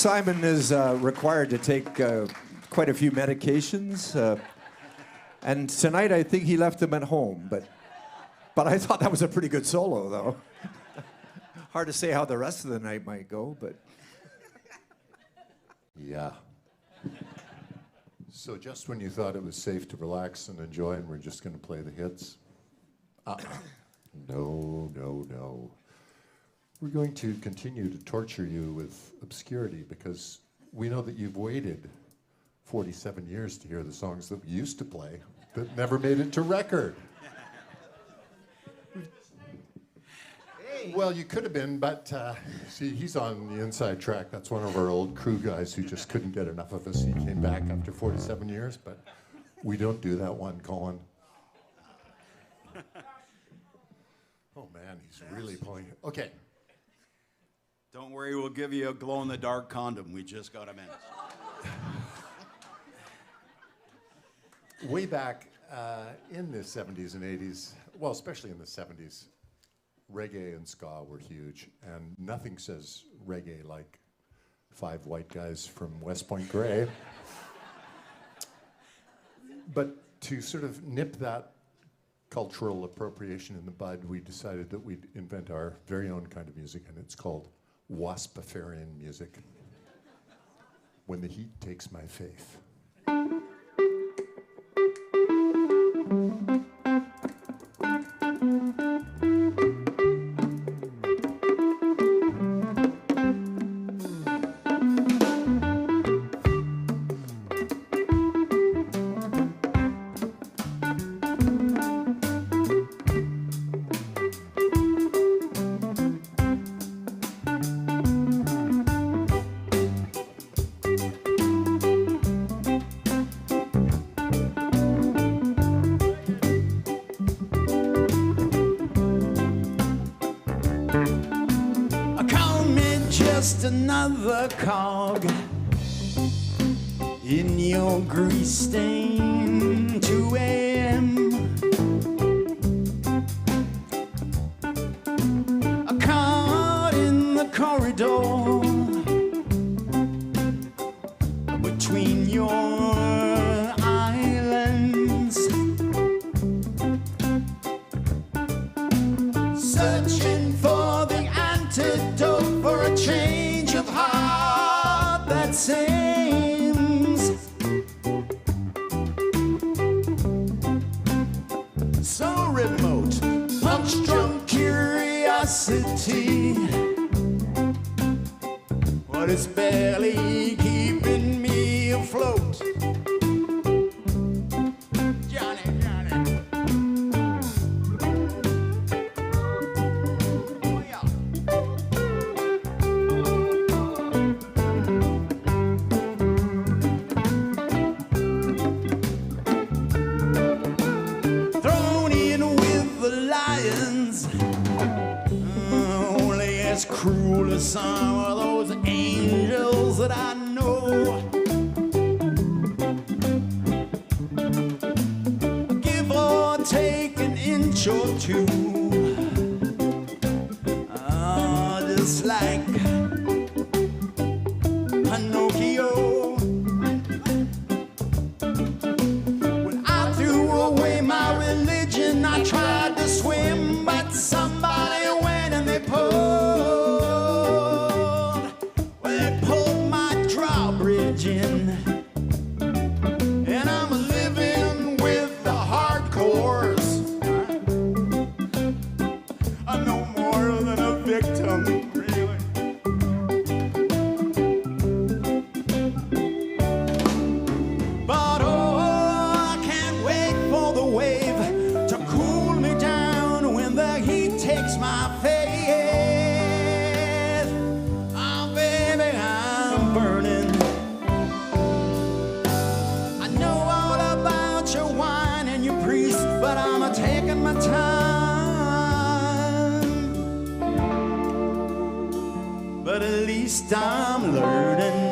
Simon is required to take quite a few medications. And tonight I think he left them at home. But I thought that was a pretty good solo, though. Hard to say how the rest of the night might go, but... Yeah. So just when you thought it was safe to relax and enjoy and we're just going to play the hits? No, no, no. We're going to continue to torture you with obscurity because we know that you've waited 47 years to hear the songs that we used to play that never made it to record. Well, you could have been, but see, he's on the inside track. That's one of our old crew guys who just couldn't get enough of us. He came back after 47 years, but we don't do that one, Colin. Oh, man, he's really pulling it. Okay. Don't worry, we'll give you a glow-in-the-dark condom. We just got a minute. Way back in the 70s and 80s, well, especially in the 70s, reggae and ska were huge, and nothing says reggae like 5 white guys from West Point Grey. But to sort of nip that cultural appropriation in the bud, we decided that we'd invent our very own kind of music, and it's called Waspifarian music. When the heat takes my faith. Just another cog in your grease-stained 2 a.m. Caught in the corridor between your islands, searching for the antidote for a change of heart that seems so remote. Punch-drunk curiosity, what is barely keeping me afloat. Johnny, Johnny. Oh, yeah. Thrown in with the lions, only as cruel as some of those angels that I know. Give or take an inch or two, just like Pinocchio. When I threw away my religion, I tried to swim, but somebody went and they pulled. Well, they pulled my drawbridge in, and I'm living with the hardcores. I'm no more than a victim, really. But oh, I can't wait for the wave to cool me down when the heat takes my face. Oh, baby, I'm burning. I know all about your wine and your priest, but I'm taking my time. But at least I'm learning.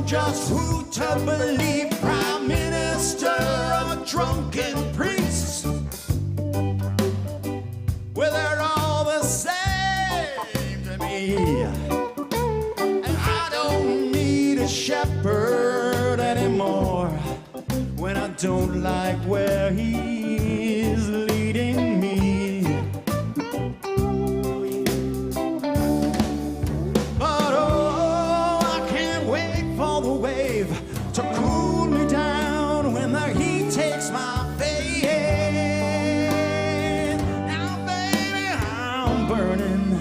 just who to believe, prime minister or drunken priest. Well, they're all the same to me. And I don't need a shepherd anymore when I don't like where he's leading me. But oh, I can't wait for the wave to cool me down when the heat takes my fate. Now, baby, I'm burning.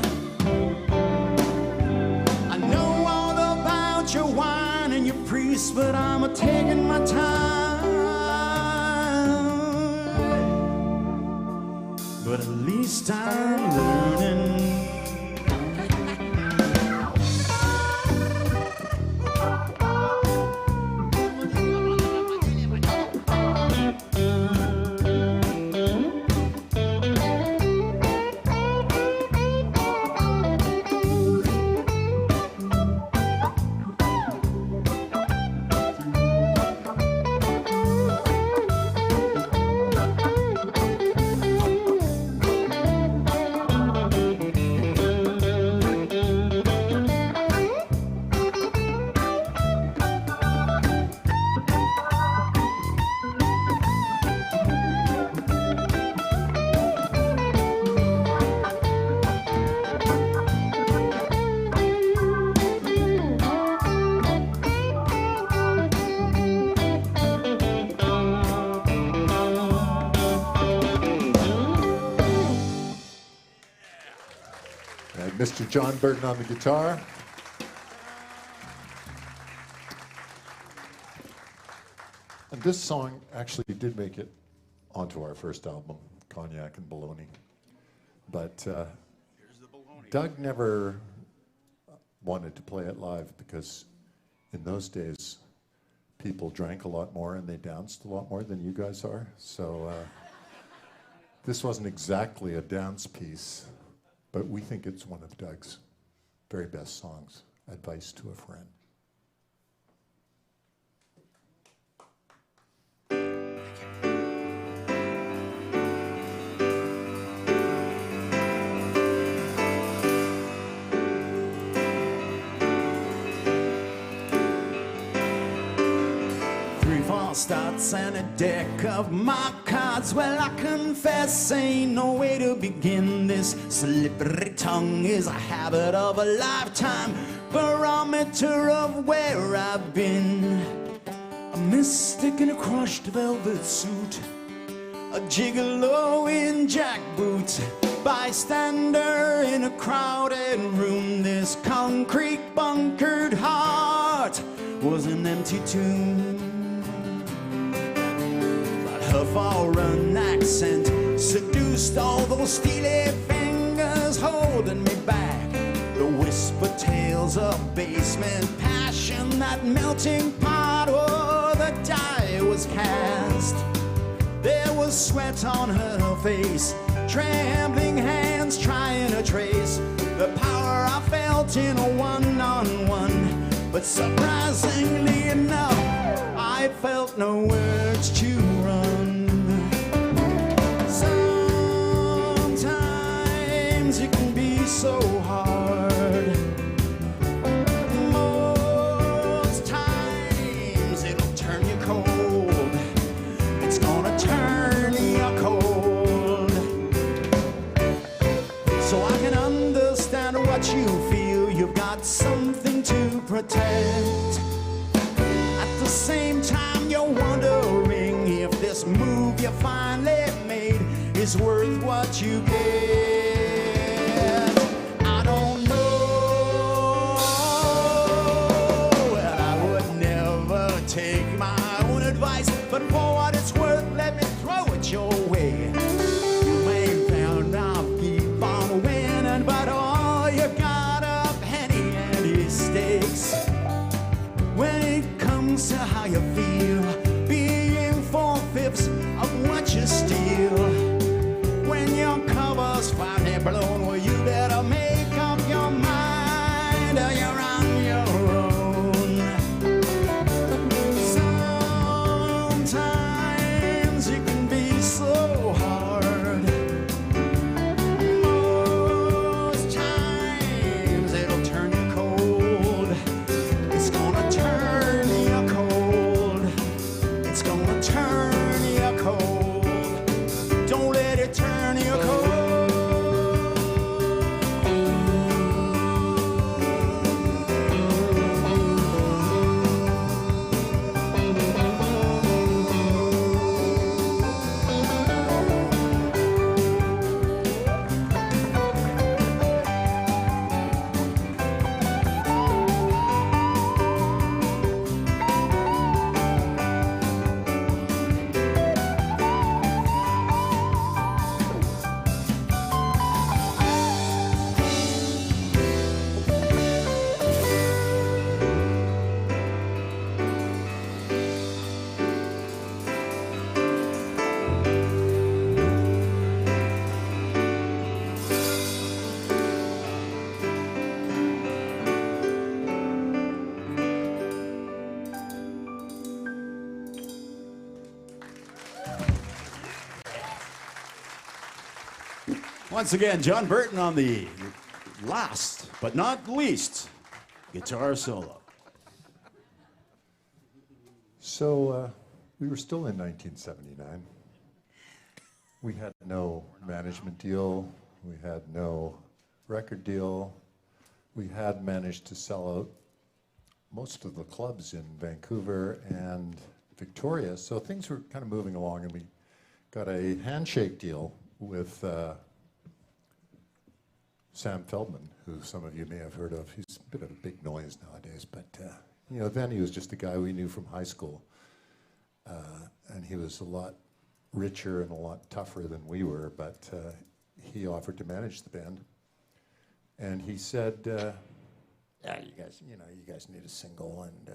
I know all about your wine and your priest, but I'm taking my time. But at least I'm learning. Mr. John Burton on the guitar. And this song actually did make it onto our first album, Cognac and Baloney. But Doug never wanted to play it live because in those days, people drank a lot more and they danced a lot more than you guys are. So this wasn't exactly a dance piece. But we think it's one of Doug's very best songs, Advice to a Friend. Starts and a deck of my cards. Well, I confess ain't no way to begin. This slippery tongue is a habit of a lifetime, barometer of where I've been. A mystic in a crushed velvet suit, a gigolo in jackboots, bystander in a crowded room. This concrete bunkered heart was an empty tomb. Her foreign accent seduced all those steely fingers holding me back. The whispered tales of basement passion, that melting pot, oh, the die was cast. There was sweat on her face, trembling hands trying to trace the power I felt in a one-on-one. But surprisingly enough, I felt no urge to run. Sometimes it can be so hard. Most times it'll turn you cold. It's gonna turn you cold. So I can understand what you feel. You've got something to protect. At the same time, you're wondering if this move you finally made is worth what you get. I don't know. Well, I would never take my own advice, but for what it's worth, let me throw it your way. You may found I'll keep on winning, but all you got are penny ante stakes. When it comes to how you feel, being 4/5 of what you steal. When your cover's finally blown, well, you better make up your mind or you're on your own. Once again, John Burton on the last but not least guitar solo. So we were still in 1979. We had no management deal. We had no record deal. We had managed to sell out most of the clubs in Vancouver and Victoria, so things were kind of moving along, and we got a handshake deal with Sam Feldman, who some of you may have heard of. He's a bit of a big noise nowadays, but you know, then he was just a guy we knew from high school, and he was a lot richer and a lot tougher than we were, but he offered to manage the band, and he said, "Yeah, you guys need a single," and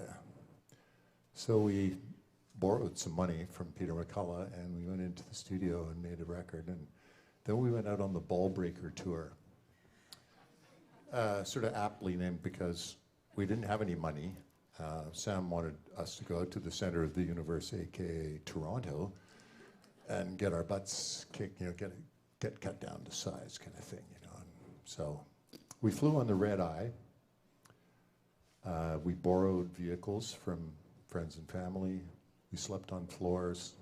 so we borrowed some money from Peter McCullough, and we went into the studio and made a record, and then we went out on the Ball Breaker tour, sort of aptly named because we didn't have any money. Sam wanted us to go out to the center of the universe, aka Toronto, and get our butts kicked, you know, get cut down to size, kind of thing, you know. And so we flew on the red eye. We borrowed vehicles from friends and family. We slept on floors.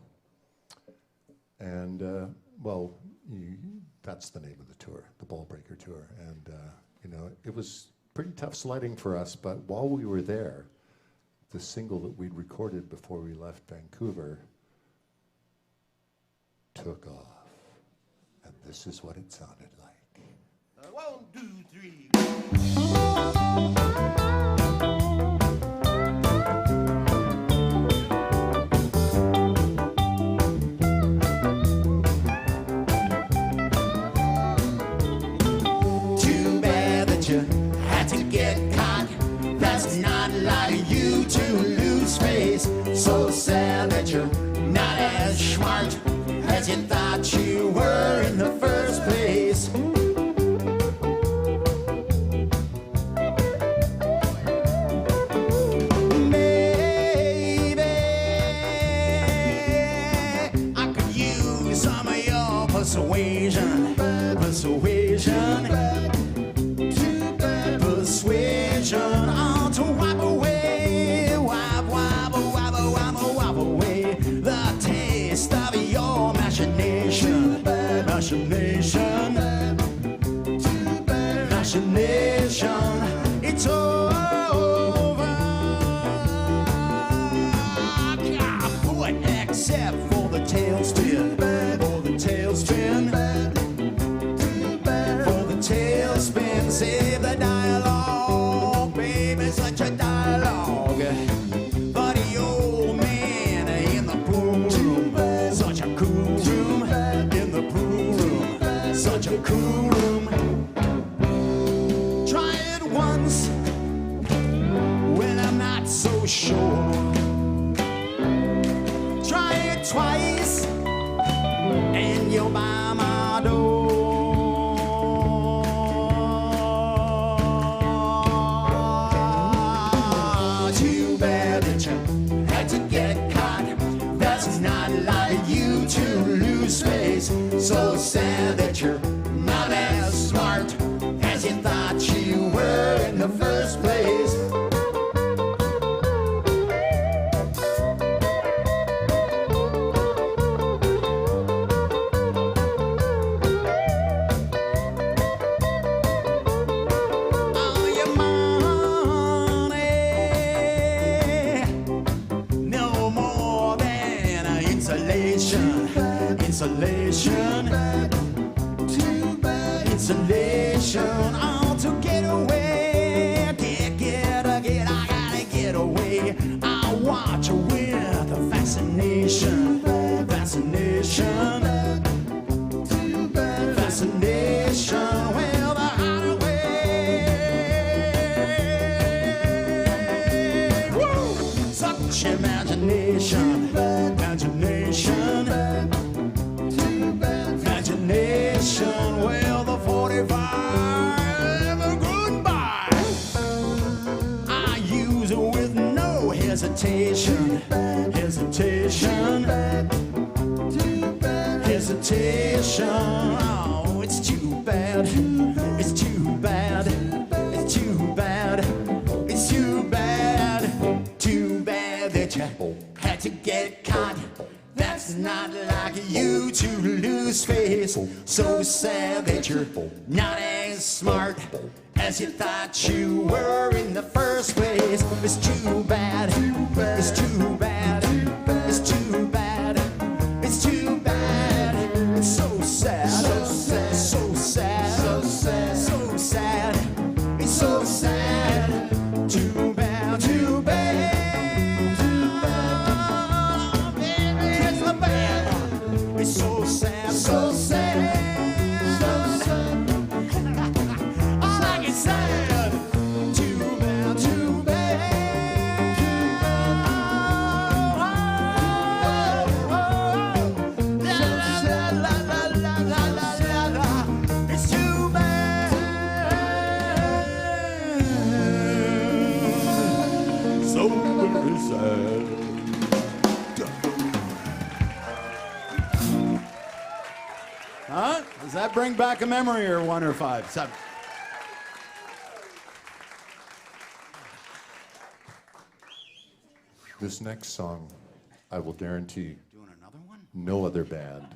And, well, that's the name of the tour, the Ball Breaker Tour. And, you know, it was pretty tough sledding for us, but while we were there, the single that we'd recorded before we left Vancouver took off. And this is what it sounded like. 1, 2, 3. Too bad that you had to get caught. That's not like you to lose face. So sad that you're not as smart as you thought you were in the first place. Maybe I could use some of your persuasion, to wipe away, wipe away the taste of your machination. It's over. Boy, except for the tailspin, for the tailspin, save the dialogue, baby, such a dialogue. But the old man in the pool room, such a cool room, in the pool room, such a cool room. Try it once when I'm not so sure. Try it twice and you'll buy my door. Too bad that you had to get caught. That's not like you to lose space. So sad that you're not as smart as you thought you were in the first place. Insulation, all to get away. I gotta get away. I watch with fascination, well, the hideaway. Woo! Such imagination, well, the 45, goodbye. I use it with no hesitation, oh, it's too bad. It's too bad. It's too bad. It's too bad. Too bad that you had to get caught. That's not like you to lose face. So sad that you're not as smart as you thought you were in the first place. It's too bad. It's too bad. It's too bad. It's too bad. It's so sad. So sad. So sad. So sad. So sad. It's so sad. Too bad. Too bad. It's so sad, so sad, so sad. I like it sad. Too bad, too bad. La la la la la la la la. It's too bad. So very sad. Huh? Does that bring back a memory or 1 or 5? 7. This next song, I will guarantee Doing another one? no other band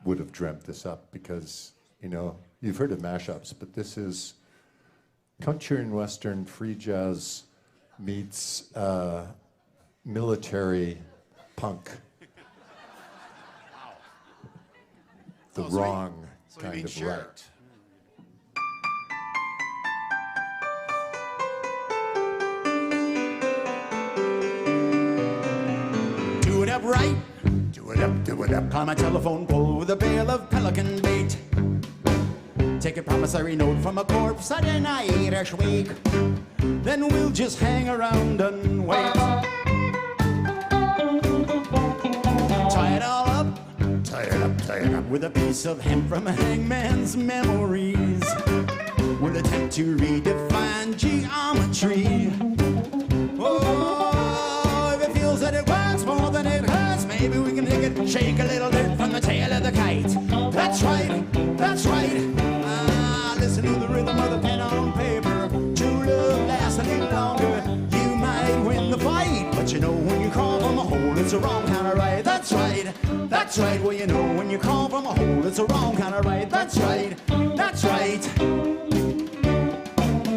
would have dreamt this up because, you know, you've heard of mashups, but this is country and western free jazz meets military punk. The wrong kind of right. Do it up right. Do it up, do it up. Climb a telephone pole with a bale of pelican bait. Take a promissory note from a corpse I denied each week. Then we'll just hang around and wait. Tie it all up. Tie it up, tie it up. With a piece of hemp from a hangman's memories. We'll attempt to redefine geometry. Oh, if it feels that it works more than it hurts, maybe we can take it, shake a little dirt from the tail of the kite. That's right, that's right. Ah, listen to the rhythm of the pen on paper. True love lasts a little longer. You might win the fight, but you know when you crawl from a hole, it's the wrong kind of right. That's right. That's right, well you know when you crawl from a hole, it's the wrong kind of right. That's right, that's right.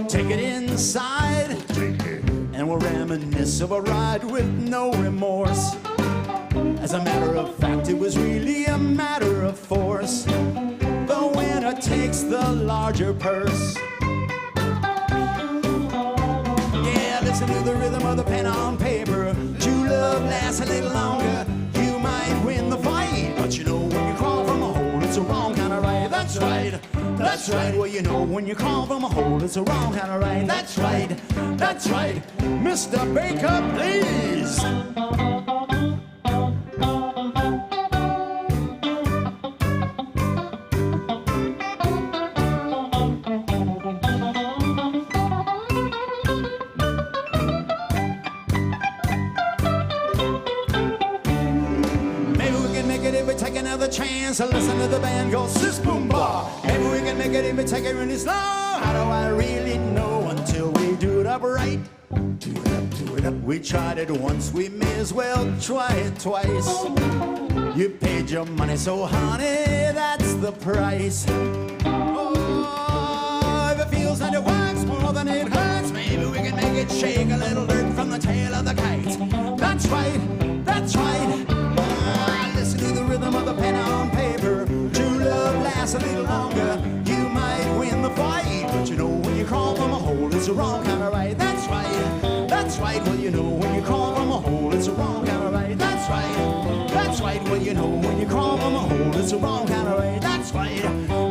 Take it inside, and we'll reminisce of a ride with no remorse. As a matter of fact, it was really a matter of force. The winner takes the larger purse. Yeah, listen to the rhythm of the pen on paper. True love lasts a little longer. You might win the fight, but you know when you crawl from a hole, it's the wrong kind of right. That's right, that's right. Well, you know when you crawl from a hole, it's the wrong kind of right. That's right, that's right. Mr. Baker, please. Take another chance to listen to the band go sis boom bar. Maybe we can make it if we take it really slow. How do I really know until we do it up right? Do it up, do it up. We tried it once, we may as well try it twice. You paid your money, so honey, that's the price. Oh, if it feels that it works more than it hurts, maybe we can make it shake a little dirt from the tail of the kite. That's right, that's right. Listen to the rhythm of the pen on paper. True love lasts a little longer. You might win the fight, but you know when you crawl from a hole, it's the wrong kind of right. That's right, that's right. Well, you know when you crawl from a hole, it's the wrong kind of right. That's right, that's right. Well, you know when you crawl from a hole, it's the wrong kind of right. That's right,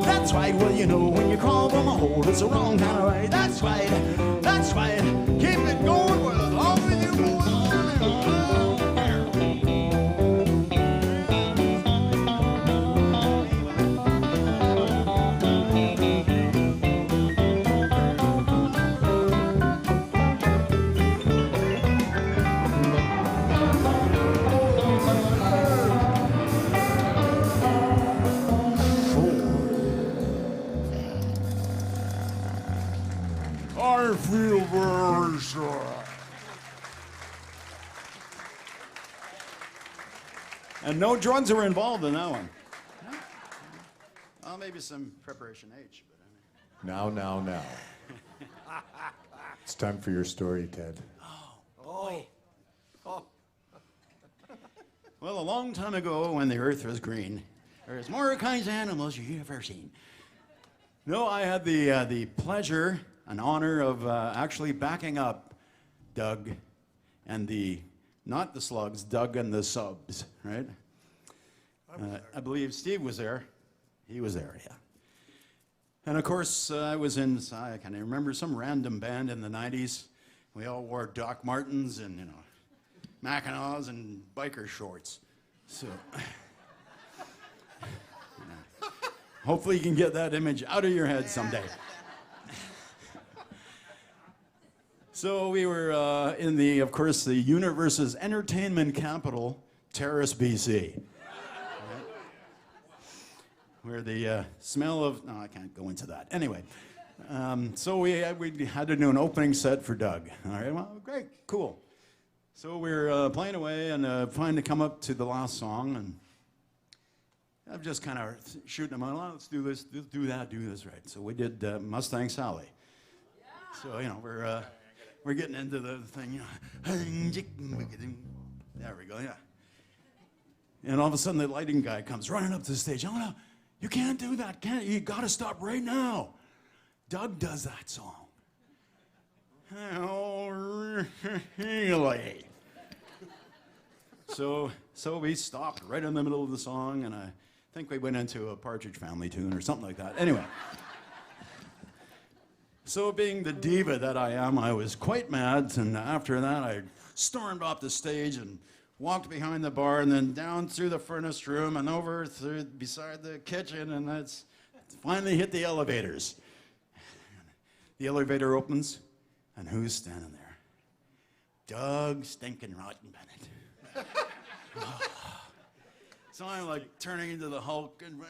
that's right. Well, you know when you crawl from a hole, it's the wrong kind of right. That's right, that's right. Keep it going for as long as you want. And no drugs were involved in that one. Well, maybe some preparation H. But Now. It's time for your story, Ted. Well, a long time ago when the earth was green, there's more kinds of animals you've ever seen. No, I had the pleasure and honor of actually backing up Doug and not the Slugs, Doug and the Subs, right? I believe Steve was there. He was there, yeah. And of course, I was in, I can remember some random band in the 90s. We all wore Doc Martens and, you know, Mackinaws and biker shorts. So, hopefully you can get that image out of your head someday. So we were in the, of course, the universe's entertainment capital, Terrace, BC. Where the smell of, no, I can't go into that. Anyway, so we had to do an opening set for Doug. All right, well, great, cool. So we're playing away and trying to come up to the last song, and I'm just kind of shooting them out. Let's do this, do that, do this, right? So we did Mustang Sally. Yeah. So, you know, we're getting into the thing, you know. There we go, yeah. And all of a sudden the lighting guy comes running up to the stage. Oh, no. You can't do that, can't you? You gotta stop right now. Doug does that song. Oh, really? So we stopped right in the middle of the song, and I think we went into a Partridge Family tune or something like that. Anyway. So being the diva that I am, I was quite mad, and after that I stormed off the stage and walked behind the bar and then down through the furnace room and over through beside the kitchen, and that's finally hit the elevators. The elevator opens, and who's standing there? Doug Stinkin' Rotten Bennett. So I'm like turning into the Hulk, and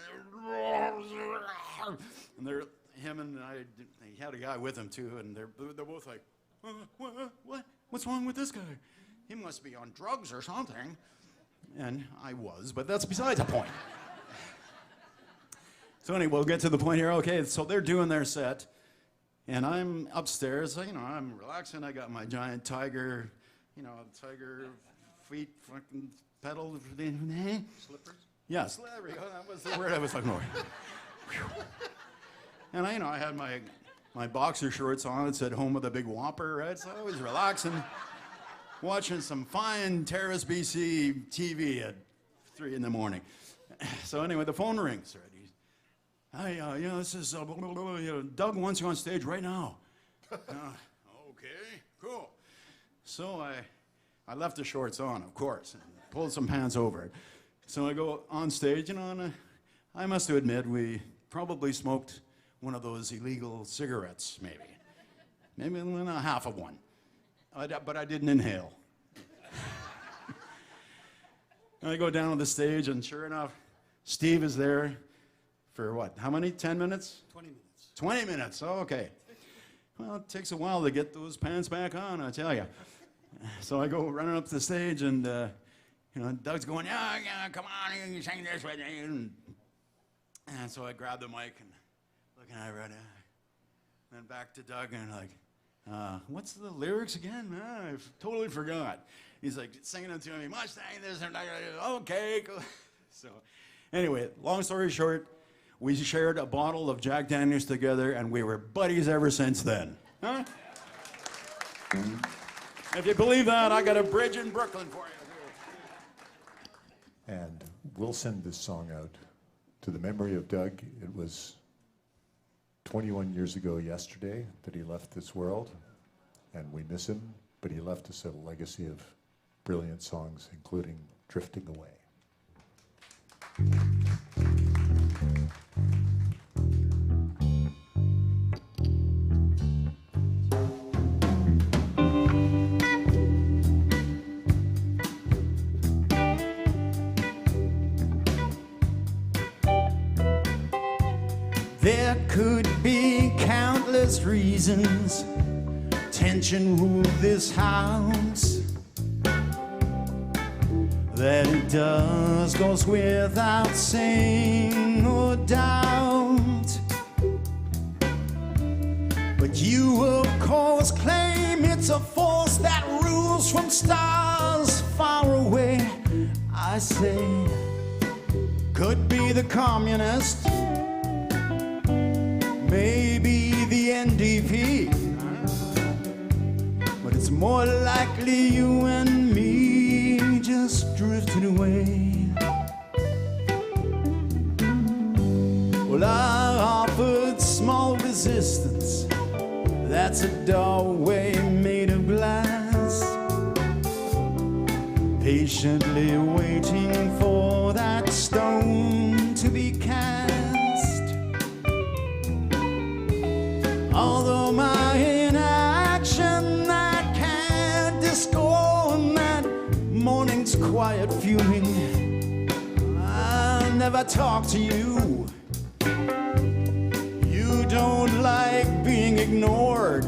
they're him and I. He had a guy with him too, and they're both like, what? What's wrong with this guy? He must be on drugs or something. And I was, but that's besides the point. So anyway, we'll get to the point here. Okay, so they're doing their set, and I'm upstairs, you know, I'm relaxing. I got my giant tiger, you know, tiger feet fucking pedal. Slippers? Yeah, there we go. That was the word I was looking for. And I had my boxer shorts on. It said home of the big whopper, right? So I was relaxing. Watching some fine Terrace, BC TV at 3 in the morning. So anyway, the phone rings. Right? Hey, you know, this is Doug wants you on stage right now. Okay, cool. So I left the shorts on, of course, and pulled some pants over. So I go on stage, you know, and I must admit we probably smoked one of those illegal cigarettes, maybe a half of one. But I didn't inhale. And I go down on the stage, and sure enough, Steve is there for what? How many? 10 minutes? 20 minutes. 20 minutes, oh, okay. Well, it takes a while to get those pants back on, I tell you. So I go running up the stage, and you know, Doug's going, yeah, come on, you sing this with me. And so I grab the mic and looking at it right now. Then back to Doug, and like, what's the lyrics again? I've totally forgot. He's like singing them to me, Mustang this and that. Okay, cool. So anyway, long story short, we shared a bottle of Jack Daniels together, and we were buddies ever since then. Huh? If you believe that, I got a bridge in Brooklyn for you. And we'll send this song out to the memory of Doug. It was 21 years ago yesterday that he left this world, and we miss him, but he left us a legacy of brilliant songs, including Drifting Away. There could be countless reasons tension ruled this house. that it does goes without saying, no doubt. But you, of course, claim it's a force that rules from stars far away. I say, could be the communist, maybe the NDP, but it's more likely you and me just drifted away. Well, I offered small resistance. That's a doorway made of glass, patiently waiting for that stone to be cast. Although my inaction I can't discern that morning's quiet fuming, I'll never talk to you. You don't like being ignored.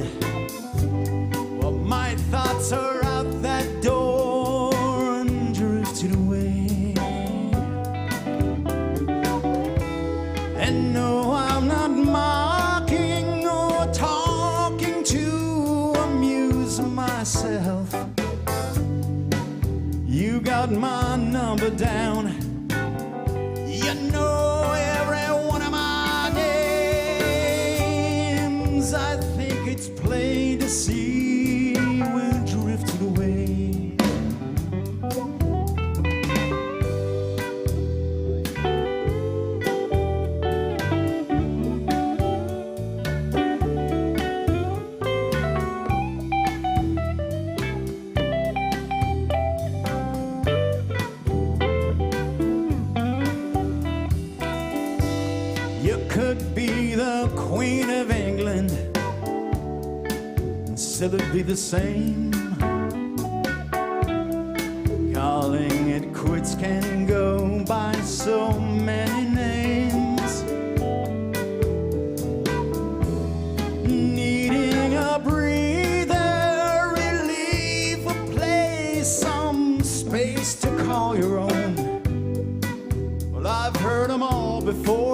Well, my thoughts are out that door and drifted away. And no, I'm not mocking or talking to amuse myself. You got my number down. You know every one of my names. I think it's plain to see we're drifted away. You could be the Queen of England, and still it'd be the same. Calling it quits can go by so many names. Needing a breather, relief, a place, some space to call your own. Well, I've heard them all before.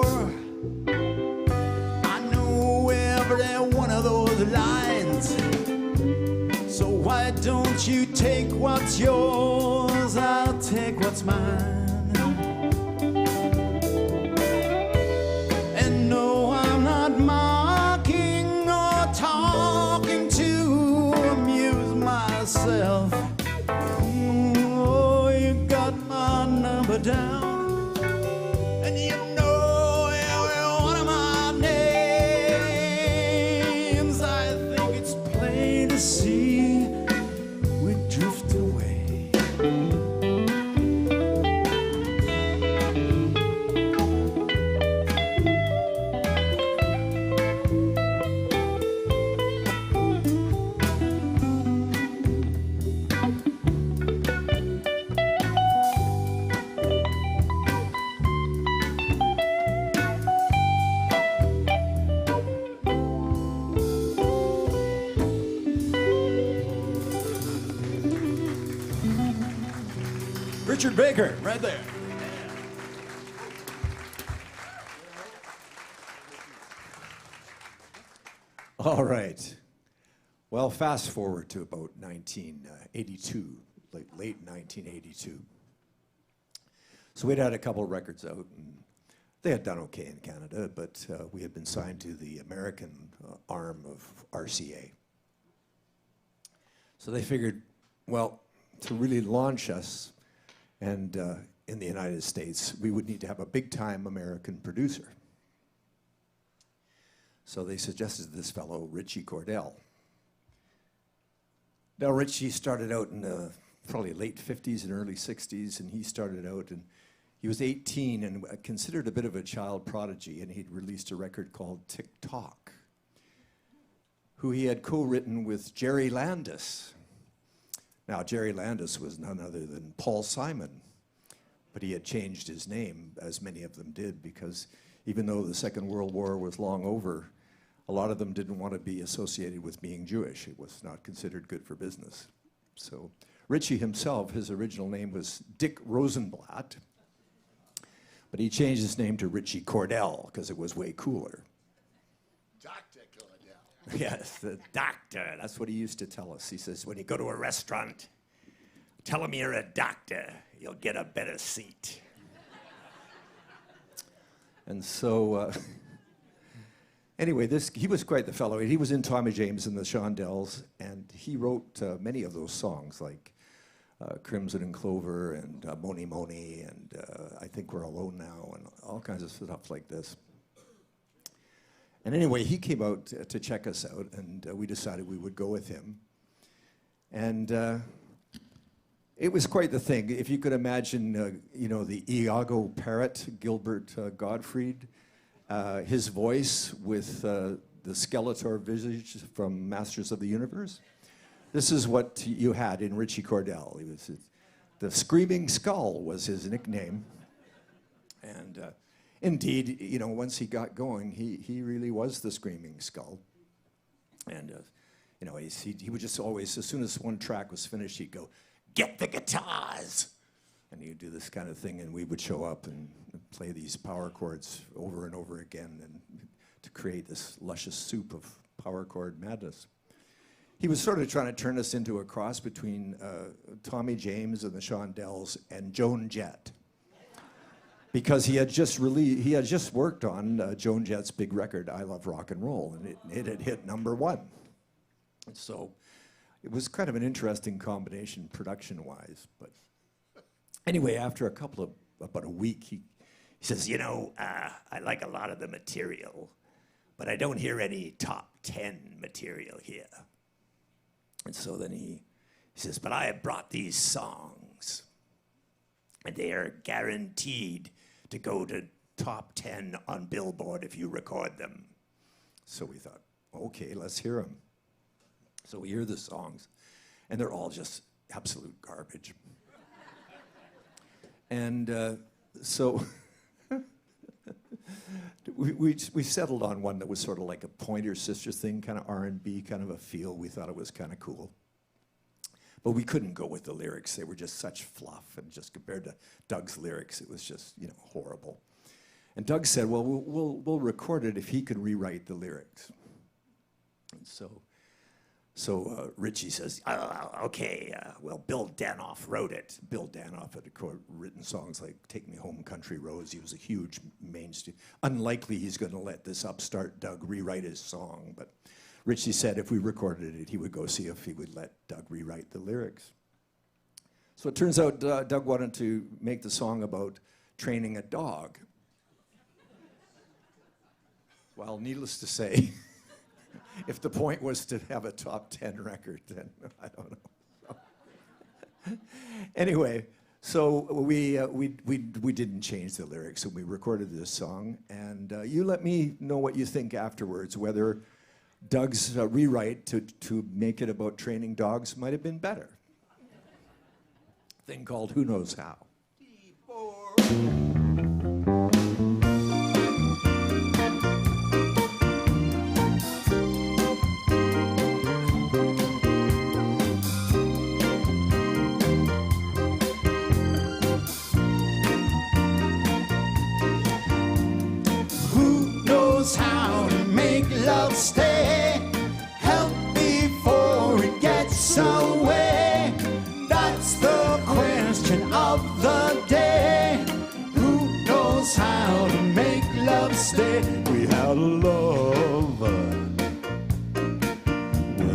Every one of those lines. So why don't you take what's yours? I'll take what's mine. And no, I'm not mocking or talking to amuse myself. Oh, you got my number down, and you know every one of my names. To see we drift away. Richard Baker, right there. All right. Well, fast forward to about 1982, late 1982. So we'd had a couple of records out, and they had done okay in Canada, but we had been signed to the American arm of RCA. So they figured, well, to really launch us, and in the United States, we would need to have a big-time American producer. So they suggested this fellow, Richie Cordell. Now, Richie started out in the probably late 50s and early 60s, and he started out, and he was 18 and considered a bit of a child prodigy, and he'd released a record called Tick Tock, who he had co-written with Jerry Landis. Now, Jerry Landis was none other than Paul Simon, but he had changed his name, as many of them did, because even though the Second World War was long over, a lot of them didn't want to be associated with being Jewish. It was not considered good for business. So Richie himself, his original name was Dick Rosenblatt, but he changed his name to Richie Cordell because it was way cooler. Dr. Cordell. Yes, the doctor. That's what he used to tell us. He says, when you go to a restaurant, tell him you're a doctor. You'll get a better seat. And so, anyway, he was quite the fellow. He was in Tommy James and the Shondells, and he wrote many of those songs, like Crimson and Clover and Moni Moni, and I Think We're Alone Now, and all kinds of stuff like this. And anyway, he came out to check us out, and we decided we would go with him. And it was quite the thing. If you could imagine, you know, the Iago parrot, Gilbert Gottfried, his voice with the Skeletor visage from Masters of the Universe. This is what you had in Richie Cordell. He was the Screaming Skull was his nickname. And indeed, you know, once he got going, he really was the Screaming Skull. And, you know, he would just always, as soon as one track was finished, he'd go, "Get the guitars!" And he'd do this kind of thing, and we would show up and play these power chords over and over again and to create this luscious soup of power chord madness. He was sort of trying to turn us into a cross between Tommy James and the Shondells and Joan Jett, because he had just worked on Joan Jett's big record, I Love Rock and Roll, and it had hit #1. And so it was kind of an interesting combination production-wise. But anyway, after about a week, he says, you know, I like a lot of the material, but I don't hear any top 10 material here. And so then he says, but I have brought these songs, and they are guaranteed to go to top 10 on Billboard if you record them. So we thought, okay, let's hear them. So we hear the songs, and they're all just absolute garbage. And so we settled on one that was sort of like a Pointer Sisters thing, kind of R&B, kind of a feel. We thought it was kind of cool. But we couldn't go with the lyrics. They were just such fluff, and just compared to Doug's lyrics, it was just, you know, horrible. And Doug said, well, we'll record it if he can rewrite the lyrics. And so Richie says, okay, well, Bill Danoff wrote it. Bill Danoff had written songs like Take Me Home, Country Roads. He was a huge mainstream. Unlikely he's going to let this upstart Doug rewrite his song, but Richie said if we recorded it, he would go see if he would let Doug rewrite the lyrics. So it turns out Doug wanted to make the song about training a dog. Well, needless to say, if the point was to have a top 10 record, then I don't know. So. Anyway, so we didn't change the lyrics, and we recorded this song. And you let me know what you think afterwards, whether Doug's rewrite to make it about training dogs might have been better. Thing called Who Knows How. How to make love stay, help before it gets away. That's the question of the day. Who knows how to make love stay? We had a love, well,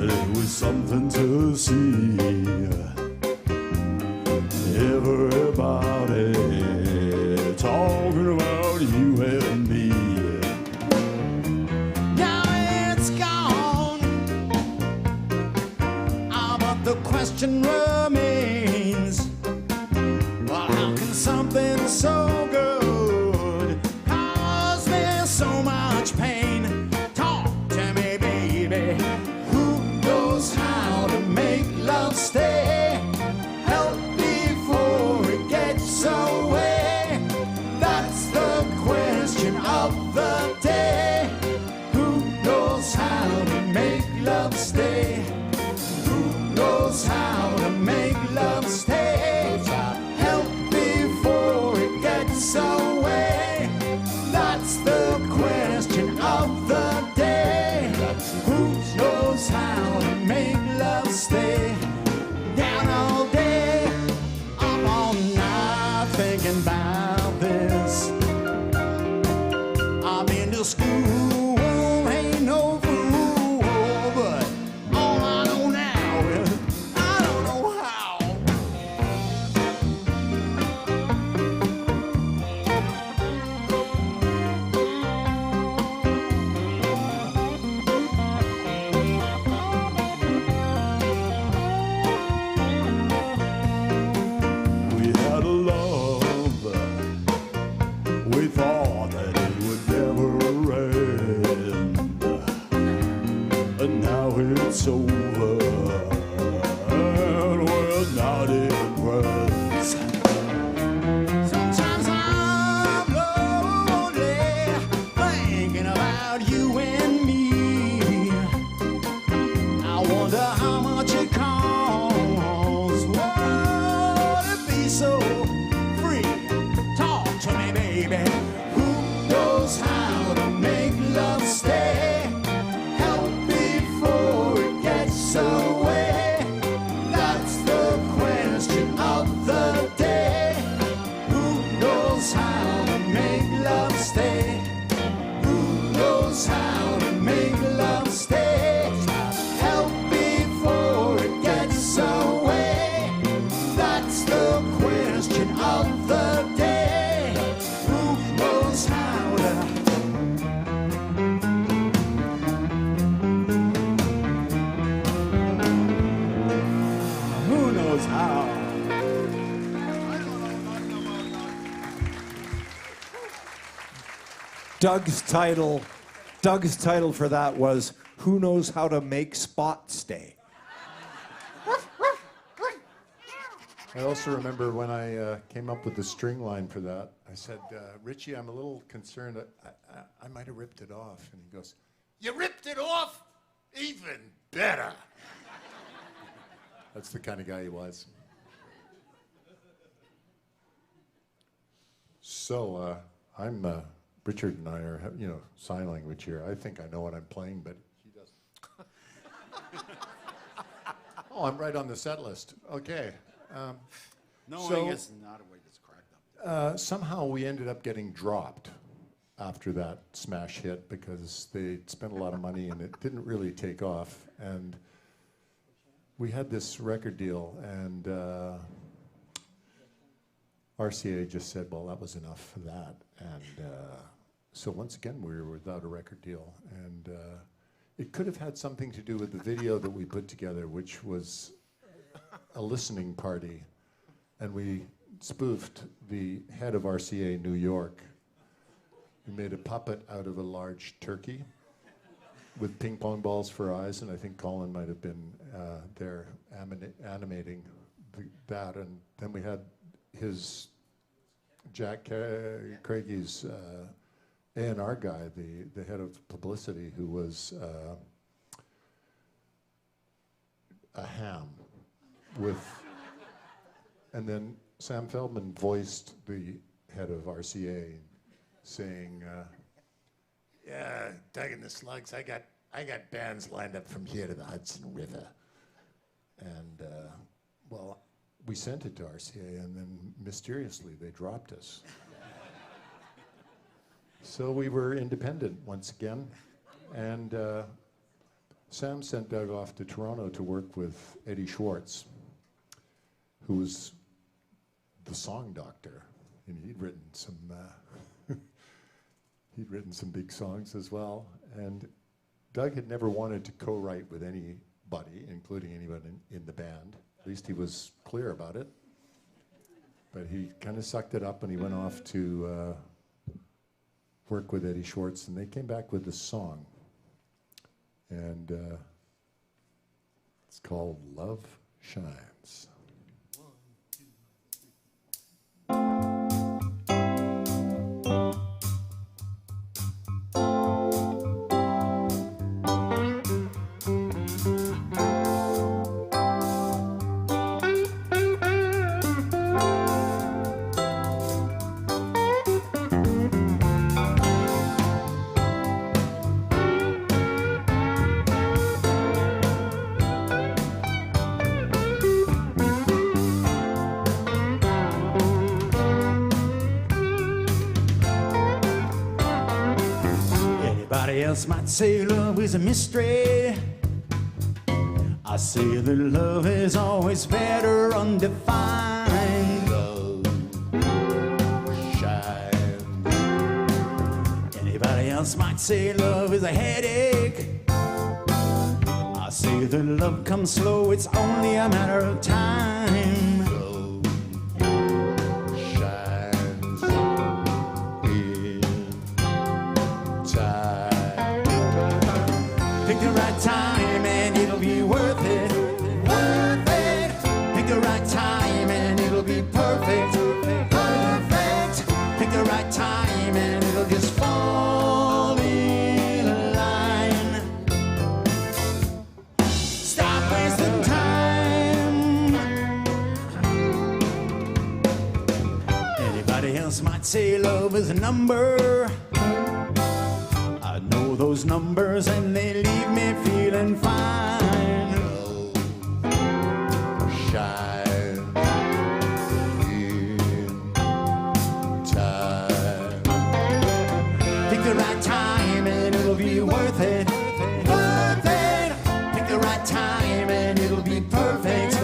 it was something to see. Everybody talking about you and me. The question remains, well, how can something so good cause me so much pain? Talk to me, baby. Who knows how to make love stay? Help before it gets away. That's the question of the day. Who knows how to make love stay? Knows how to make love knows how. Doug's title for that was "Who Knows How to Make Spot Stay." I also remember when I came up with the string line for that, I said, Richie, I'm a little concerned. I might have ripped it off. And he goes, you ripped it off? Even better. That's the kind of guy he was. So Richard and I are, sign language here. I think I know what I'm playing, but he doesn't. Oh, I'm right on the set list. Okay. Knowing is not a way that's cracked up. Somehow we ended up getting dropped after that smash hit because they spent a lot of money and it didn't really take off. And we had this record deal, and RCA just said, well, that was enough for that. And so once again, we were without a record deal. And it could have had something to do with the video that we put together, which was a listening party. And we spoofed the head of RCA New York. We made a puppet out of a large turkey with ping pong balls for eyes, and I think Colin might have been there animating that. And then we had his Jack Craigie's A&R guy, the head of publicity, who was a ham with, and then Sam Feldman voiced the head of RCA, saying, "Yeah, Doug and the Slugs, I got bands lined up from here to the Hudson River," and well, we sent it to RCA, and then mysteriously they dropped us. So we were independent once again, and Sam sent Doug off to Toronto to work with Eddie Schwartz, who was the song doctor, and he'd written some big songs as well. And Doug had never wanted to co-write with anybody, including anyone in the band. At least he was clear about it. But he kind of sucked it up, and he went off to work with Eddie Schwartz, and they came back with this song. And it's called Love Shines. Everybody else might say love is a mystery. I say that love is always better undefined. Love shines. Anybody else might say love is a headache. I say that love comes slow, it's only a matter of time. Love shines in time. Pick the right time and it'll be worth it. Worth it. Pick the right time and it'll be perfect. Perfect. Pick the right time and it'll just fall in line. Stop wasting time. Anybody else might say love is a number. I know those numbers and they leave me feeling fine. Love shines in time. Pick the right time and it'll be worth it. Worth it. Pick the right time and it'll be perfect.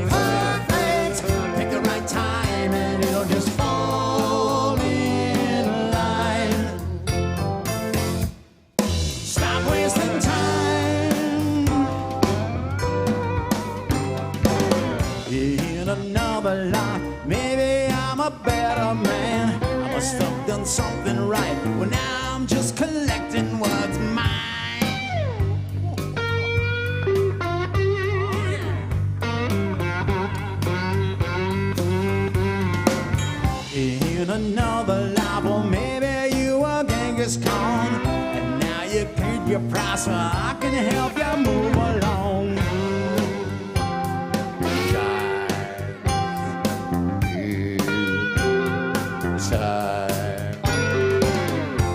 Perfect. Pick the right time and it'll just fall in line. Stop wasting time. In another life, maybe I'm a better man. I must have done something right. Well, now I'm just collecting what's mine. In another life, well, maybe you were Genghis Khan, and now you paid your price so I can help you move along.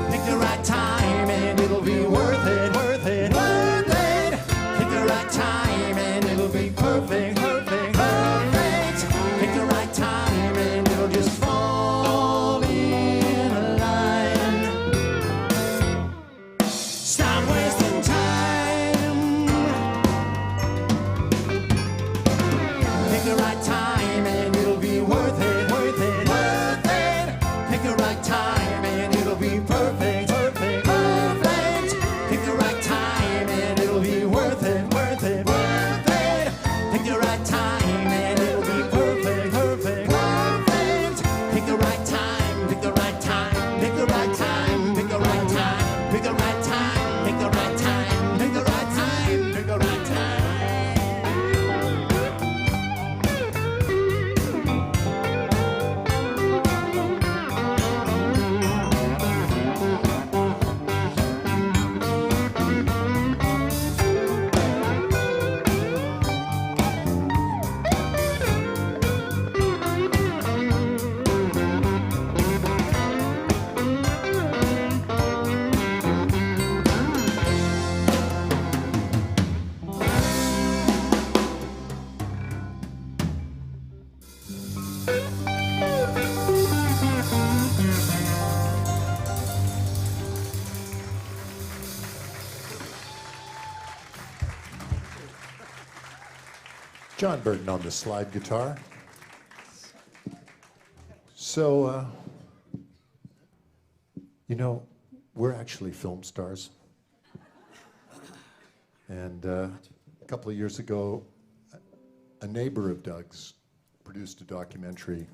Pick the right time and it'll be worth it, worth it, worth it. Pick the right time and it'll be perfect, perfect, perfect. Pick the right time and it'll just fall in line. Stop wasting time. Pick the right time and it'll be worth it, worth it, worth it. Pick the right time and it'll be perfect, perfect, perfect. Pick the right time and it'll be worth it, worth it, worth it. Pick the right time and it'll be perfect, perfect, perfect. Pick the right time, pick the right time, pick the right time, pick the right time, pick the right time, pick the right time, pick the right time, pick the right time. John Burton on the slide guitar. So, you know, we're actually film stars. And a couple of years ago, a neighbor of Doug's produced a documentary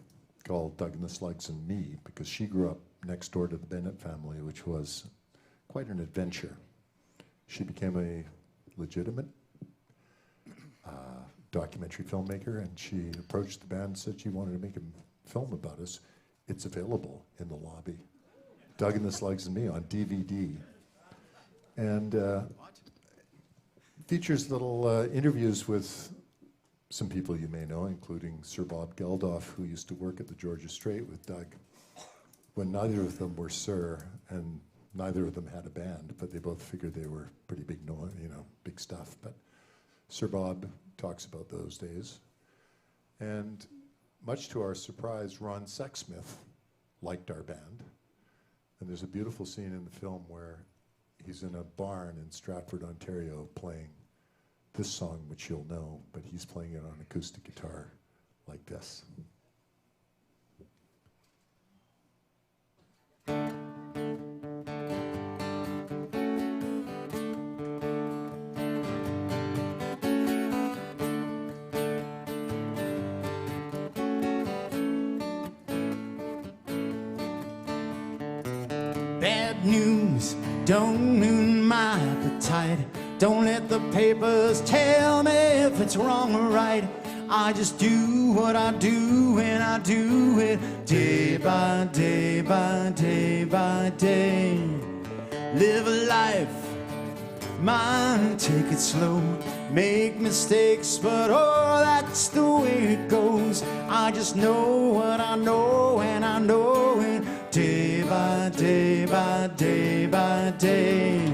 called Doug and the Slugs and Me, because she grew up next door to the Bennett family, which was quite an adventure. She became a legitimate documentary filmmaker, and she approached the band and said she wanted to make a film about us. It's available in the lobby. Doug and the Slugs and Me on DVD. And features little interviews with some people you may know, including Sir Bob Geldof, who used to work at the Georgia Strait with Doug, when neither of them were Sir, and neither of them had a band, but they both figured they were pretty big, big stuff. But Sir Bob talks about those days. And much to our surprise, Ron Sexsmith liked our band. And there's a beautiful scene in the film where he's in a barn in Stratford, Ontario, playing this song, which you'll know, but he's playing it on acoustic guitar like this. Bad news, don't ruin my appetite. Don't let the papers tell me if it's wrong or right. I just do what I do, and I do it day by day by day by day. Live a life, mine, take it slow. Make mistakes, but oh, that's the way it goes. I just know what I know, and I know it day by day by day by day.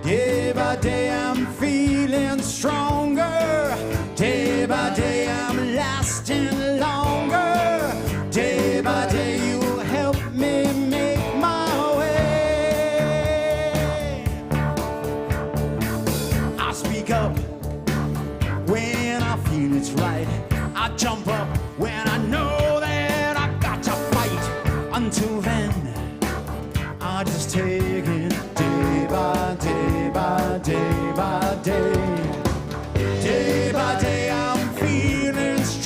Day by day I'm feeling stronger. Day by day I'm lasting longer. Day by day you'll help me make my way. I speak up when I feel it's right. I jump up when I know that I got to fight. Until then, I just take it day by day by day by day. Day by day I'm feeling strong.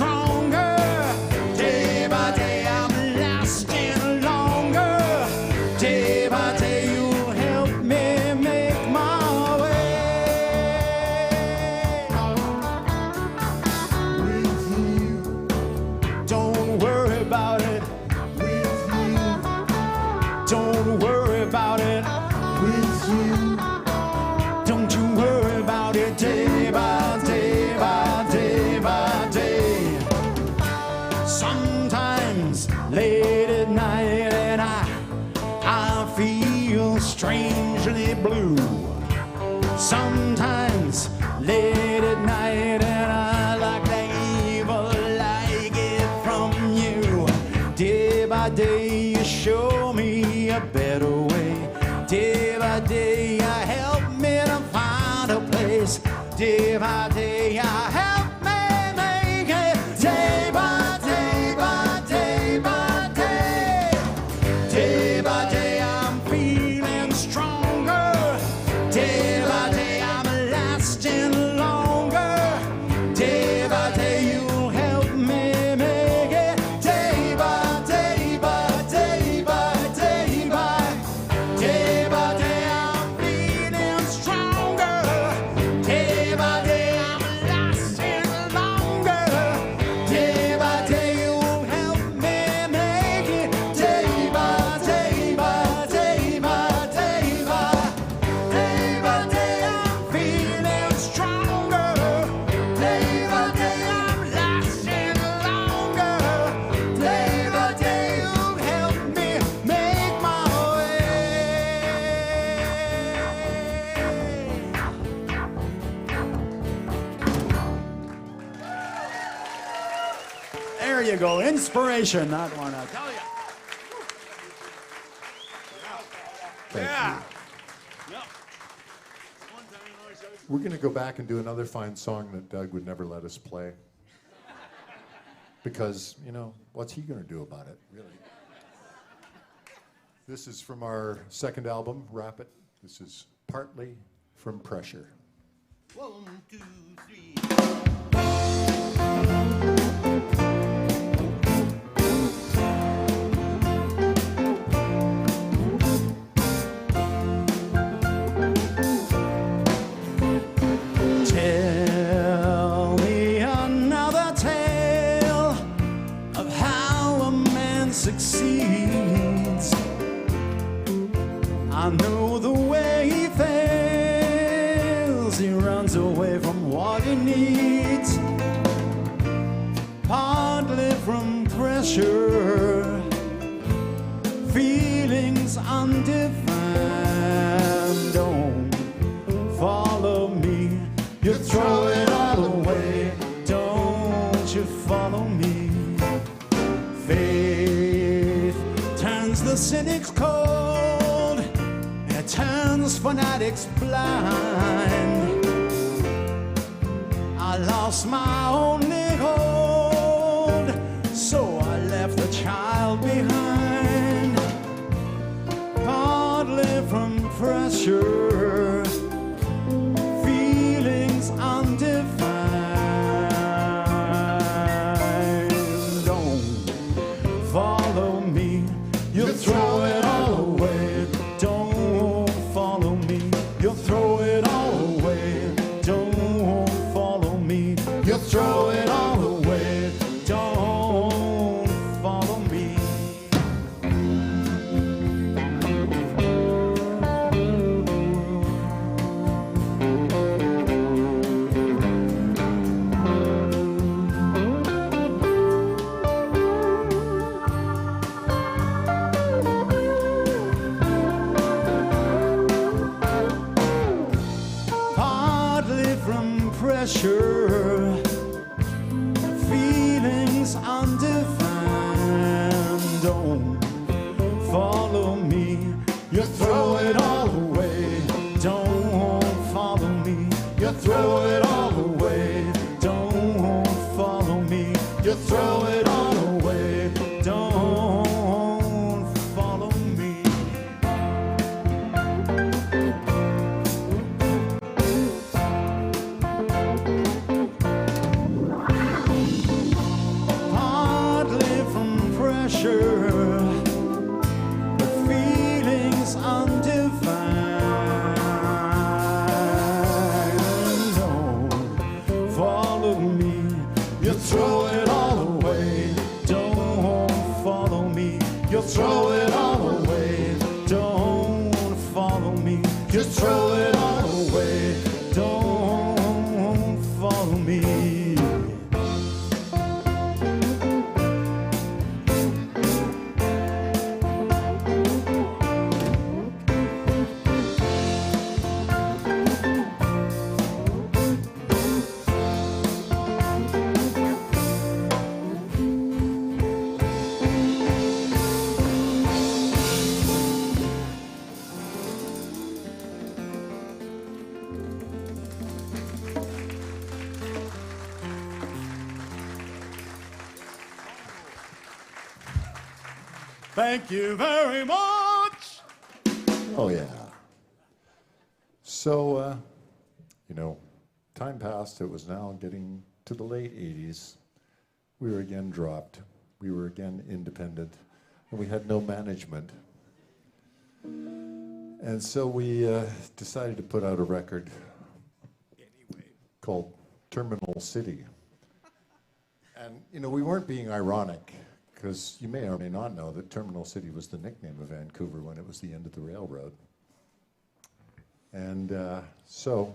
with you. Don't you worry about it day by day by day by day. Sometimes late at night and I feel strangely blue. Sometimes late at night and I like the evil I get from you. Day by day you show me a better way. Day by day you help me to find a place. Day by day you help me make it. Day by day by day by day. Day by day I'm feeling stronger. Day by day I'm lasting longer. Day by day you'll help me make it. Day by day by day by day by day by day I'm feeling stronger. Day by day I'm lasting longer. Day by day you'll help me make it. Day by day by day by day by day by day I'm feeling stronger. Day by day I'm lasting longer. Day by day you'll help me make my way. There you go, inspiration, that one, I tell you. Thank you. We're going to go back and do another fine song that Doug would never let us play. Because, you know, what's he going to do about it, really? This is from our second album, Wrap It. This is Partly from Pressure. 1, 2, 3. Tell me another tale of how a man succeeds. I know the way he fails. He runs away from what he needs, partly from pressure, feelings undefined. Don't follow me, you throw it all away. Don't you follow me. Faith turns the cynics cold, it turns fanatics blind. I lost my only hold, so I left the child behind. Partly from pressure, feelings undefined. Don't follow me, you'll throw it all away. Don't follow me, you'll throw it all away. Don't follow me, you'll throw it all away. Don't follow me. Partly from pressure, feelings undefined. Don't follow me, you throw it all away. Don't follow me, you throw it all away. Don't follow me, you throw it all away. Don't follow me. Partly from pressure, feelings undefined. Don't follow me, you throw it all away. throw it all away. Don't follow me. Thank you very much. Oh, yeah. So, you know, time passed. It was now getting to the late 80s. We were again dropped. We were again independent. And we had no management. And so we decided to put out a record called Terminal City. And, you know, we weren't being ironic, because you may or may not know that Terminal City was the nickname of Vancouver when it was the end of the railroad. And so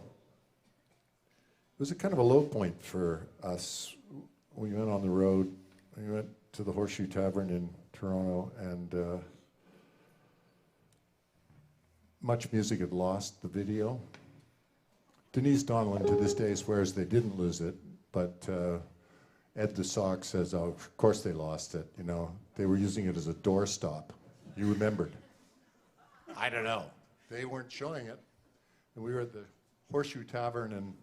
it was a kind of a low point for us. We went on the road. We went to the Horseshoe Tavern in Toronto, and Much Music had lost the video. Denise Donlan to this day swears they didn't lose it, but Ed the Sock says, oh, of course they lost it. You know, they were using it as a doorstop. You remembered. I don't know. They weren't showing it. And we were at the Horseshoe Tavern, and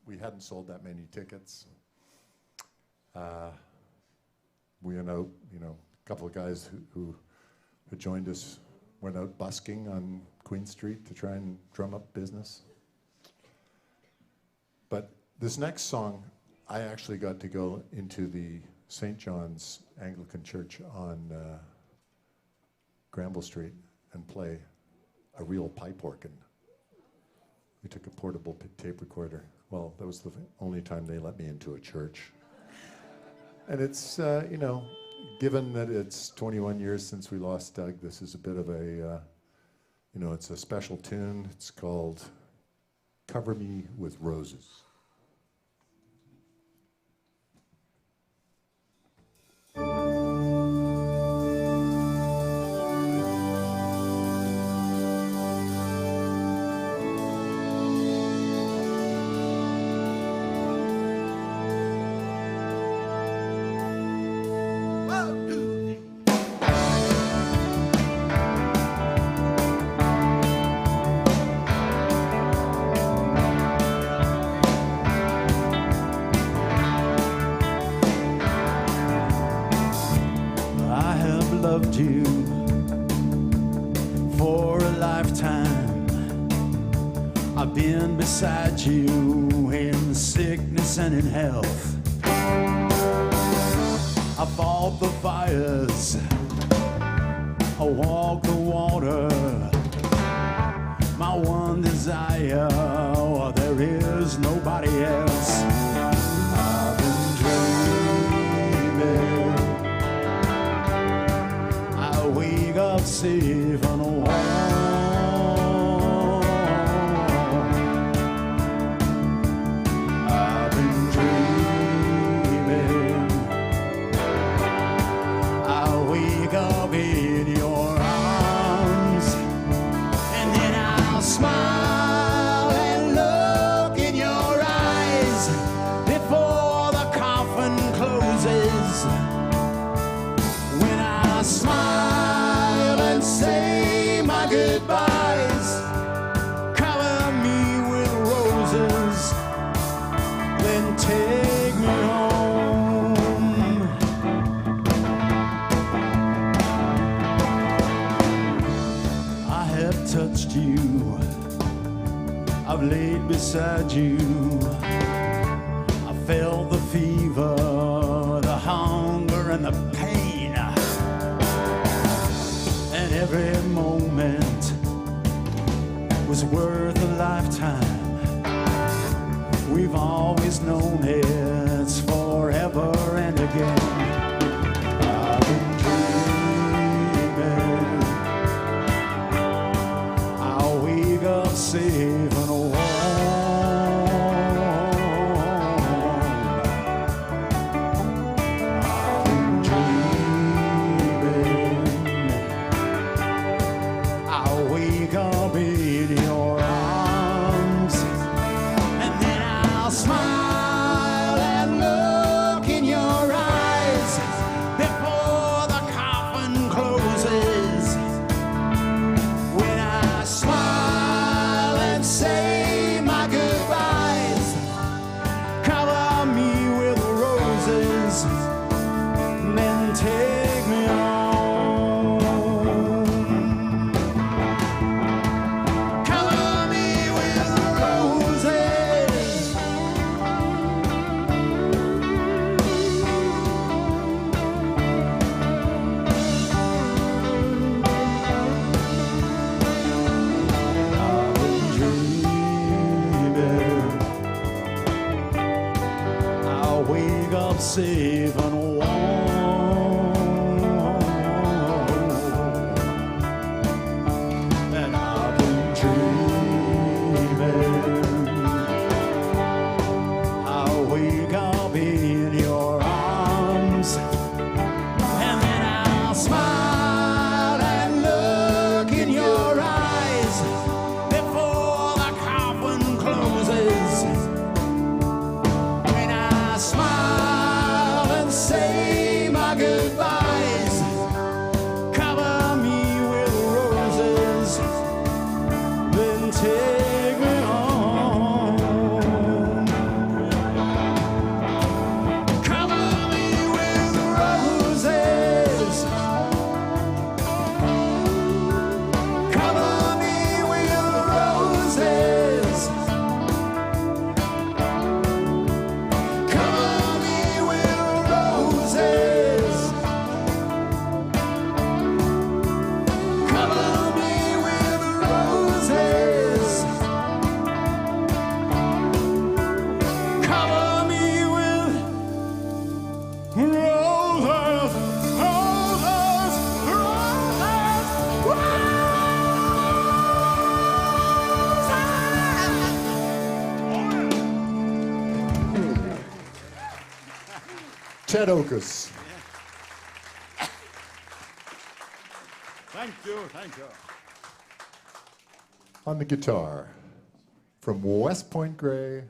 we hadn't sold that many tickets. We went out, you know, a couple of guys who had joined us went out busking on Queen Street to try and drum up business. But this next song, I actually got to go into the St. John's Anglican Church on Granville Street and play a real pipe organ. We took a portable tape recorder. Well, that was the only time they let me into a church. And it's, you know, given that it's 21 years since we lost Doug, this is a bit of a, you know, it's a special tune. It's called Cover Me with Roses. You for a lifetime. I've been beside you in sickness and in health. I fought the fires, I walked the water. My one desire, well, there is nobody else. I've been dreaming. Wake up safe and warm. I've been dreaming. I wake up in your arms, and then I'll smile and look in your eyes before the coffin closes. When I smile and say my goodbyes, cover me with roses, then take me home. I have touched you, I've laid beside you, I felt the fever, the hunger and the pain. Every moment was worth a lifetime. We've always known it's forever and again. I've been dreaming. I'll wake up goodbyes. Cover me with roses, then take me home. Cover me with roses. Cover me with roses. Cover me with roses. Cover me with roses. Cover me with roses. Ted Okus. Thank you, thank you. On the guitar, from West Point Grey,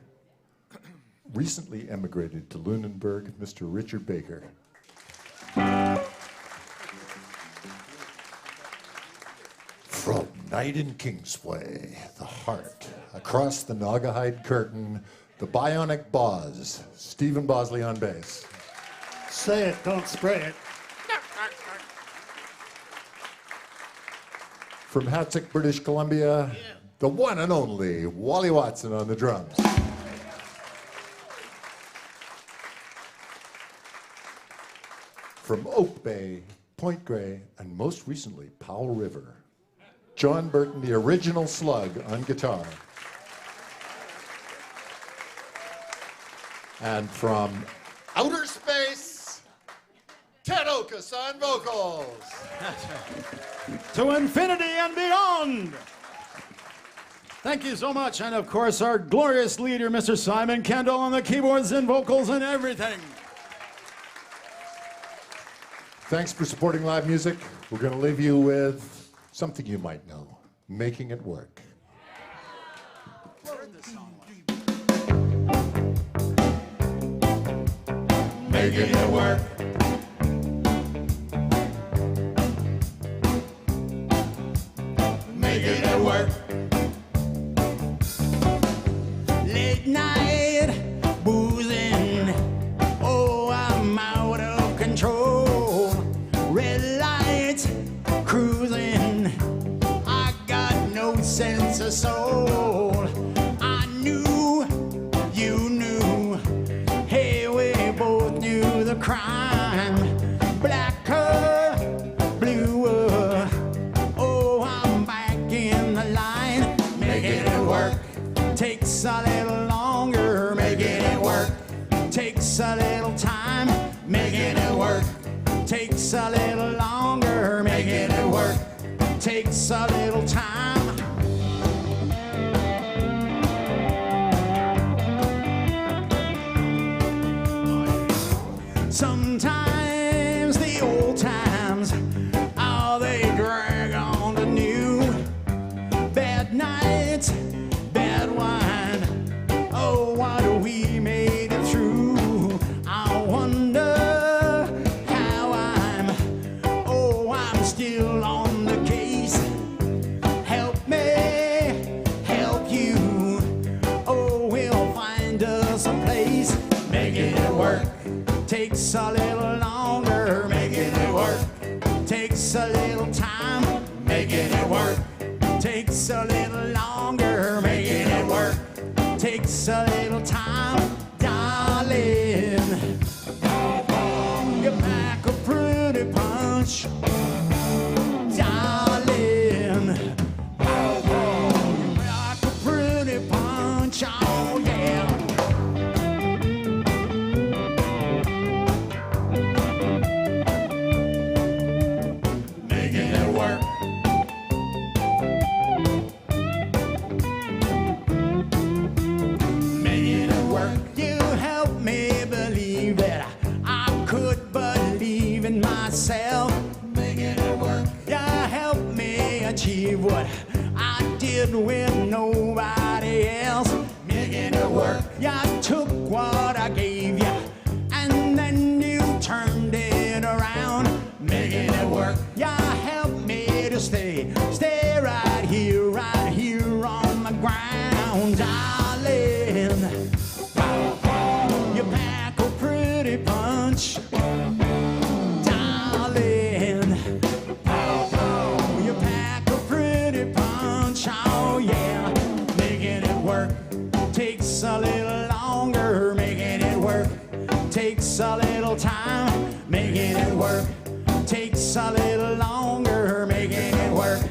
recently emigrated to Lunenburg, Mr. Richard Baker. From Night in Kingsway, the heart, across the Naugahyde curtain, the bionic Boz, Stephen Bosley on bass. Say it, don't spray it. From Hatzick, British Columbia, the one and only Wally Watson on the drums. From Oak Bay, Point Grey, and most recently, Powell River, John Burton, the original Slug, on guitar. And from outer space, Ted Okus on vocals. To infinity and beyond. Thank you so much. And of course, our glorious leader, Mr. Simon Kendall, on the keyboards and vocals and everything. Thanks for supporting live music. We're going to leave you with something you might know, Making It Work. Making it work. Making it work. Late night boozing. Oh, I'm out of control. Red lights cruising. I got no sense of soul. I knew, you knew. Hey, we both knew the crime. Blacker, bluer. Oh, I'm back in the line. Making it work. Takes a little longer. Making it work. Takes a little time. Making it work. Takes a little longer. Making it work. Takes a little time. Sometimes the old times, oh, they drag on to new. Bad nights, bad wine. Oh, what we made it through. I wonder how I'm still on the case. Help me, help you. Oh, we'll find us a place. Making it work. Takes a little longer, making it work. Takes a little time, making it work. Takes a little longer, making it work. Takes a little time, darling. You pack a pretty punch, darling. You pack a pretty punch, oh yeah. Making it work. Making it work. You help me believe that I could believe in myself. Making it work. You help me achieve what I did with nobody else. Making it work. You took what I gave you and then you turned it around. work. Yeah, help me to stay right here on the ground, darling. You pack a pretty punch, darling. You pack a pretty punch, oh yeah. Making it work takes a little longer. Making it work takes a little time. Making it work takes a little longer. Making it work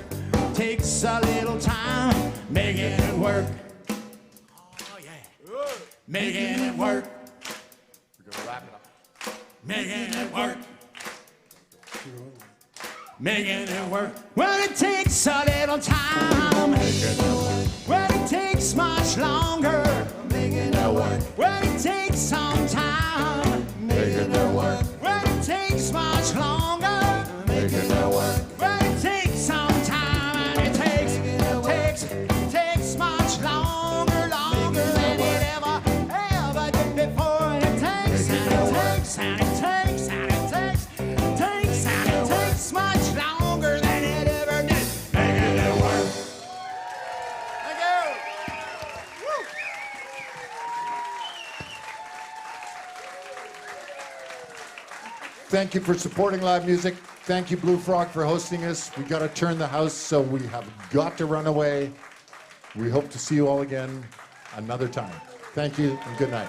takes a little time. Making it work. Oh yeah. Making it work. We're gonna wrap it up. Making it work. Making it work. Well, it takes a little time. Well, it takes much longer. Making it work. Well, it takes some time. Making it work. Well, it takes much longer. Making it work. Well, it takes some time, and it takes much longer than it ever did before. And it takes, and it takes, and it takes, and it takes, and it takes much longer than it ever did. Making it work. Thank you. Woo. Thank you for supporting live music. Thank you, Bluefrog, for hosting us. We got to turn the house, so we have got to run away. We hope to see you all again another time. Thank you and good night.